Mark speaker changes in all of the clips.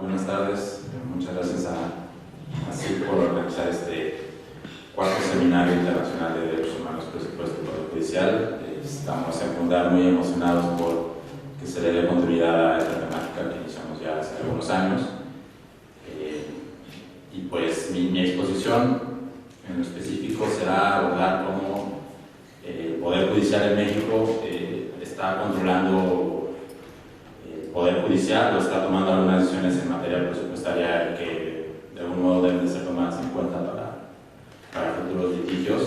Speaker 1: buenas tardes. Muchas gracias a CIR por organizar este cuarto seminario internacional de derechos humanos, presupuesto y poder judicial. Estamos en Fundar muy emocionados por que se le dé continuidad a esta temática que iniciamos ya hace algunos años. Y pues mi exposición en lo específico será abordar cómo el Poder Judicial en México está controlando el Poder Judicial o está tomando algunas decisiones en materia presupuestaria que de algún modo deben de ser tomadas en cuenta para futuros litigios,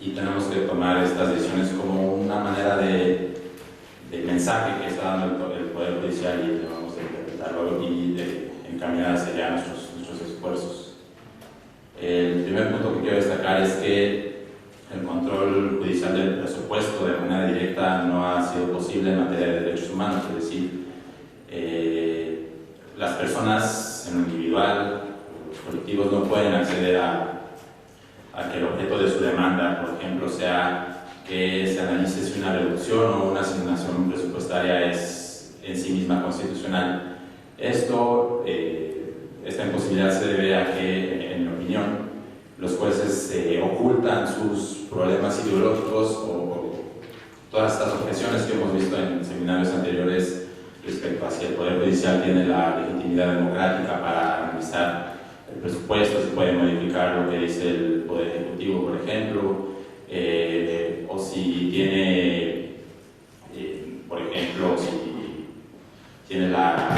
Speaker 1: y tenemos que tomar estas decisiones como una manera de mensaje que está dando el Poder Judicial y debemos de interpretarlo y de encaminar hacia allá nuestros esfuerzos. El primer punto que quiero destacar es que el control judicial del presupuesto de manera directa no ha sido posible en materia de derechos humanos, es decir, las personas en lo individual, los colectivos no pueden acceder a que el objeto de su demanda, por ejemplo, sea que se analice si una reducción o una asignación presupuestaria es en sí misma constitucional. Esta imposibilidad se debe a que, en mi opinión, los jueces ocultan sus problemas ideológicos o todas estas objeciones que hemos visto en seminarios anteriores respecto a si el Poder Judicial tiene la legitimidad democrática para analizar el presupuesto, si puede modificar lo que dice el Poder Ejecutivo, por ejemplo, o si tiene, por ejemplo, si tiene la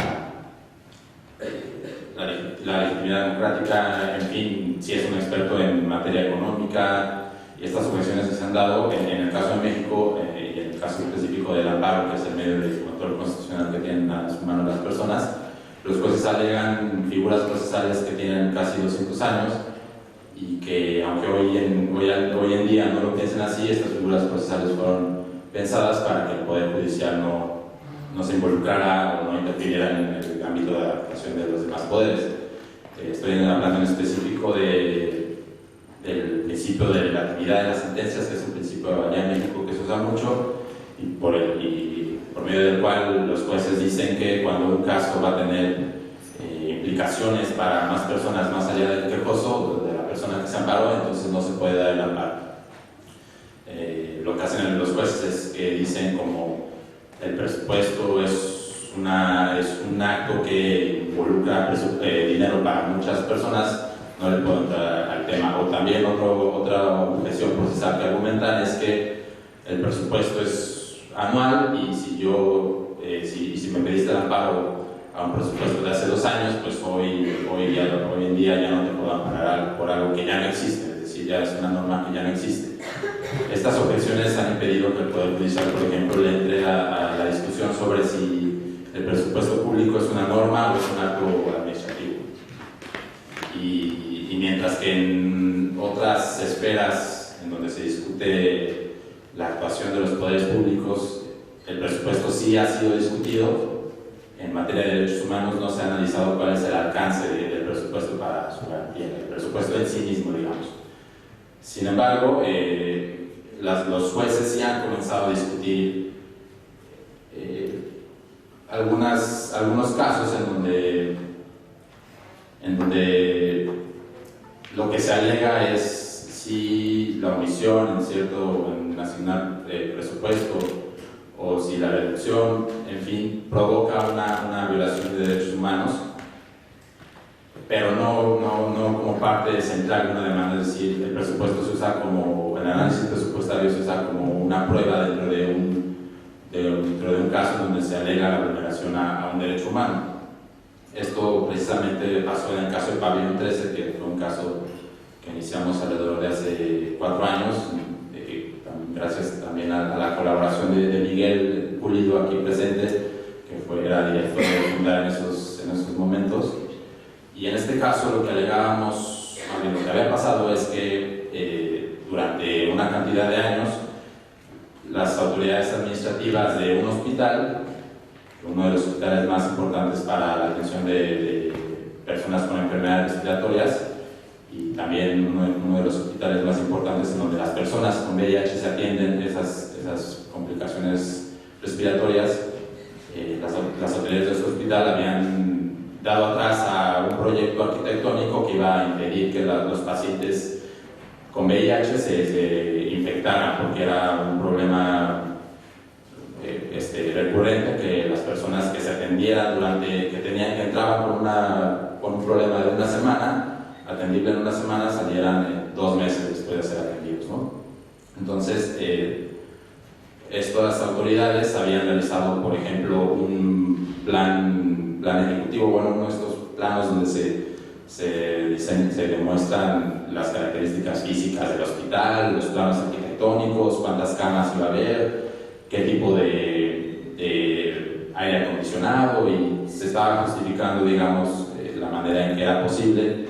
Speaker 1: legitimidad democrática, en fin, si es un experto en materia económica, y estas objeciones que se han dado en el caso de México y en el caso específico del amparo, que es el medio de control constitucional que tienen a sus manos las personas. Los jueces alegan figuras procesales que tienen casi 200 años y que, aunque hoy en día no lo piensen así, estas figuras procesales fueron pensadas para que el Poder Judicial no se involucrara o no interfiriera en el ámbito de adaptación de los demás poderes. Estoy hablando en específico del principio de relatividad de las sentencias, que es un principio allá en México que se usa mucho y por medio del cual los jueces dicen que cuando un caso va a tener implicaciones para más personas más allá del quejoso, de la persona que se amparó, entonces no se puede dar el amparo. Lo que hacen los jueces es que dicen como el presupuesto es un acto que involucra dinero para muchas personas, no le puedo entrar al tema. O también otra objeción procesal que argumentan es que el presupuesto es anual y si me pediste el amparo a un presupuesto de hace 2 años, pues hoy en día ya no te puedo amparar por algo que ya no existe, es decir, ya es una norma que ya no existe. Estas objeciones han impedido que el Poder Judicial, por ejemplo, le entre a la discusión sobre si el presupuesto público es una norma o es un acto administrativo. Y mientras que en otras esferas en donde se discute la actuación de los poderes públicos, el presupuesto sí ha sido discutido, en materia de derechos humanos no se ha analizado cuál es el alcance del presupuesto para su garantía, el presupuesto en sí mismo, digamos. Sin embargo, los jueces sí han comenzado a discutir algunos casos en donde lo que se alega es si la omisión en asignar presupuesto o si la reducción, en fin, provoca una violación de derechos humanos, pero no como parte central de una demanda. Es decir, el presupuesto se usa el análisis presupuestario se usa como una prueba dentro de un caso en donde se alega la vulneración a un derecho humano. Esto precisamente pasó en el caso de Pabellón 13, que fue un caso que iniciamos alrededor de hace 4 años, gracias también a la colaboración de Miguel Pulido aquí presente, que era director de Fundar en esos momentos. Y en este caso lo que alegábamos, lo que había pasado es que durante una cantidad de años las autoridades administrativas de un hospital, uno de los hospitales más importantes para la atención de personas con enfermedades respiratorias y también uno de los hospitales más importantes en donde las personas con VIH se atienden esas complicaciones respiratorias, las autoridades de este hospital habían dado atrás a un proyecto arquitectónico que iba a impedir que los pacientes con VIH se infectaran, porque era un problema recurrente que las personas que se atendieran que entraban con un problema de una semana, atendible en una semana, salieran 2 meses después de ser atendidos, ¿no? Entonces, estas autoridades habían realizado, por ejemplo, un plan ejecutivo, bueno, uno de estos planos donde se demuestran las características físicas del hospital, los planos arquitectónicos, cuántas camas iba a haber, qué tipo de aire acondicionado, y se estaba justificando, digamos, la manera en que era posible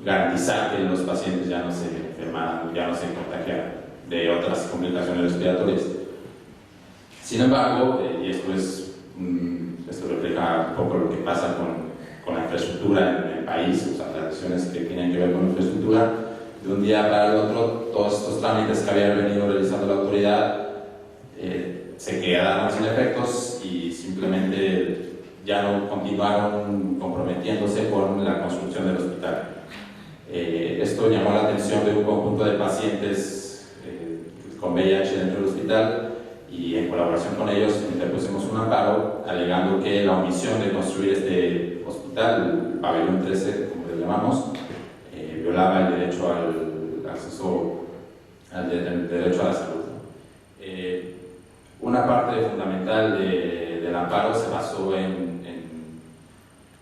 Speaker 1: garantizar que los pacientes ya no se enfermaran, ya no se contagiaran de otras complicaciones respiratorias. Sin embargo, y esto refleja un poco lo que pasa con la infraestructura en el país, o sea, las decisiones que tienen que ver con la infraestructura, de un día para el otro, todos estos trámites que había venido realizando la autoridad se quedaron sin efectos y simplemente ya no continuaron comprometiéndose con la construcción del hospital. Esto llamó la atención de un conjunto de pacientes con VIH dentro del hospital, y en colaboración con ellos interpusimos un amparo alegando que la omisión de construir este hospital, el pabellón 13, como le llamamos, violaba el derecho al acceso, el derecho a la salud. Una parte fundamental del amparo se basó en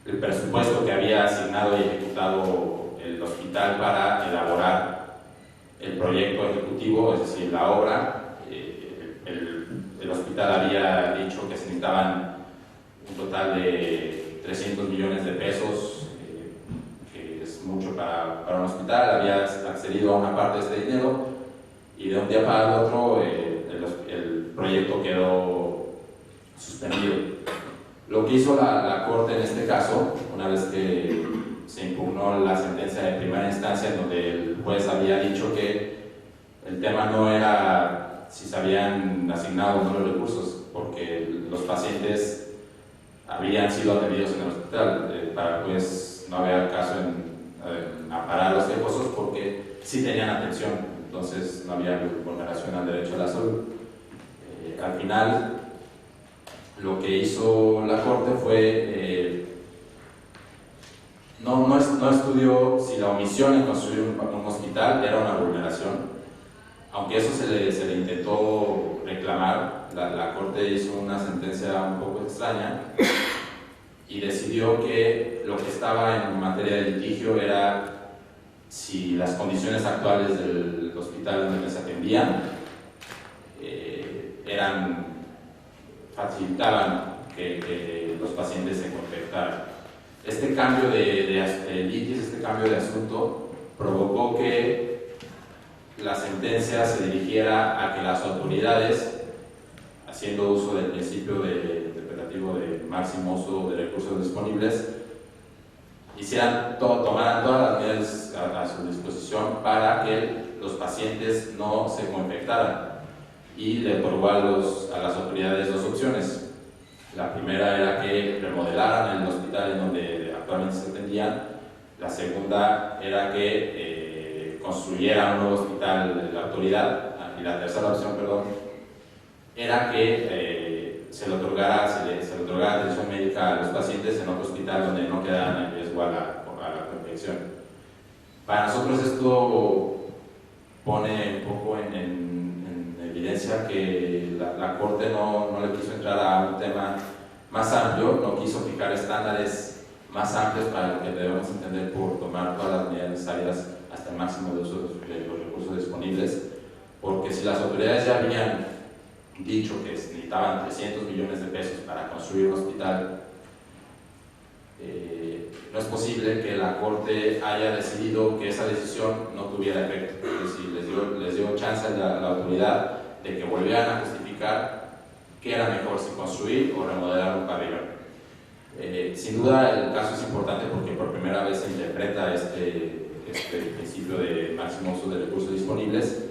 Speaker 1: el presupuesto que había asignado y ejecutado el hospital para elaborar el proyecto ejecutivo, es decir, la obra. El hospital había dicho que se necesitaban un total de 300 millones de pesos, que es mucho para un hospital. Había accedido a una parte de este dinero y de un día para el otro el proyecto quedó suspendido. Lo que hizo la Corte en este caso, una vez que se impugnó la sentencia de primera instancia, donde el juez había dicho que el tema no era si se habían asignado o no los recursos, porque los pacientes habían sido atendidos en el hospital. Para el juez no había caso en amparar los recursos porque sí tenían atención, entonces no había vulneración al derecho a la salud. Al final, lo que hizo la Corte fue no estudió si la omisión en construir un hospital era una vulneración. Aunque eso se le intentó reclamar, la Corte hizo una sentencia un poco extraña y decidió que lo que estaba en materia de litigio era si las condiciones actuales del hospital donde se atendían facilitaban que los pacientes se infectaran. Este cambio de litis, este cambio de asunto, provocó que la sentencia se dirigiera a que las autoridades, haciendo uso del principio interpretativo de máximo uso de recursos disponibles, tomaran todas las medidas a su disposición para que los pacientes no se coinfectaran, y le otorgó a las autoridades 2 opciones. La primera era que remodelaran el hospital en donde actualmente se atendían. La segunda era que construyera un nuevo hospital la autoridad, y la tercera opción, era que se le otorgara atención médica a los pacientes en otro hospital donde no quedaran en riesgo a la infección. Para nosotros esto pone un poco en evidencia que la Corte no le quiso entrar a un tema más amplio, no quiso fijar estándares más amplios para lo que debemos entender por tomar todas las medidas necesarias hasta el máximo de uso de los recursos disponibles, porque si las autoridades ya habían dicho que necesitaban 300 millones de pesos para construir un hospital, no es posible que la Corte haya decidido que esa decisión no tuviera efecto. Es decir, les dio chance a la autoridad de que volvieran a justificar qué era mejor, si construir o remodelar un pabellón. Sin duda el caso es importante porque por primera vez se interpreta este principio de máximo uso de recursos disponibles.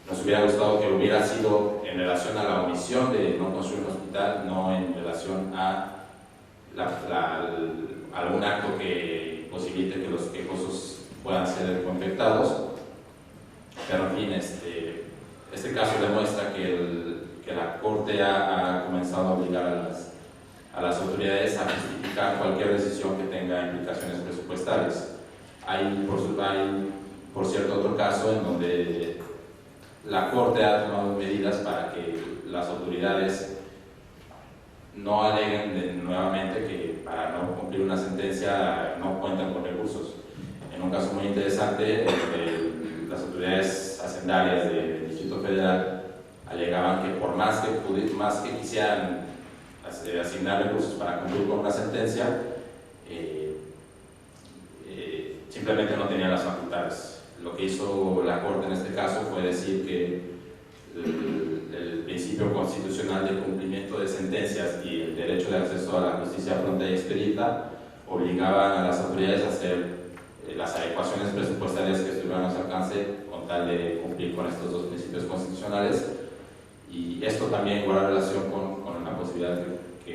Speaker 1: Nos hubiera gustado que hubiera sido en relación a la omisión de no construir un hospital, no en relación a algún acto que posibilite que los quejosos puedan ser confectados. Pero en fin, este caso demuestra que la Corte ha comenzado a obligar a las autoridades a justificar cualquier decisión que tenga implicaciones presupuestarias. Hay, por cierto, otro caso en donde la Corte ha tomado medidas para que las autoridades no aleguen nuevamente que para no cumplir una sentencia no cuentan con recursos. En un caso muy interesante, las autoridades hacendarias del Distrito Federal alegaban que por más que quisieran asignar recursos para cumplir con una sentencia, simplemente no tenían las facultades. Lo que hizo la Corte en este caso fue decir que el principio constitucional de cumplimiento de sentencias y el derecho de acceso a la justicia pronta y expedita obligaban a las autoridades a hacer las adecuaciones presupuestarias que estuvieran a su alcance con tal de cumplir con estos dos principios constitucionales. Y esto también guarda relación con la posibilidad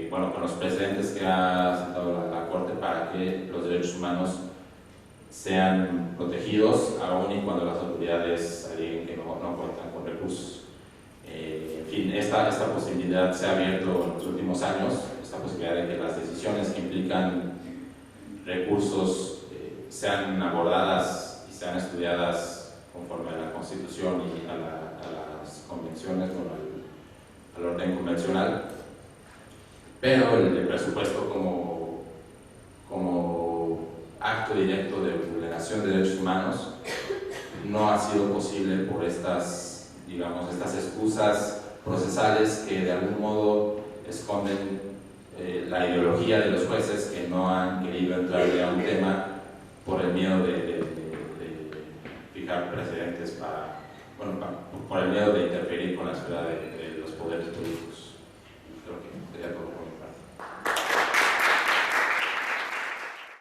Speaker 1: con los precedentes que ha sentado la Corte para que los derechos humanos sean protegidos, aun y cuando las autoridades aleguen que no cuentan con recursos. En fin, esta posibilidad se ha abierto en los últimos años, esta posibilidad de que las decisiones que implican recursos sean abordadas y sean estudiadas conforme a la Constitución y a las convenciones, al orden convencional, pero el presupuesto como acto directo de vulneración de derechos humanos no ha sido posible por estas excusas procesales que de algún modo esconden la ideología de los jueces que no han querido entrarle a un tema por el miedo de fijar precedentes por el miedo de interferir con la esfera de los poderes políticos.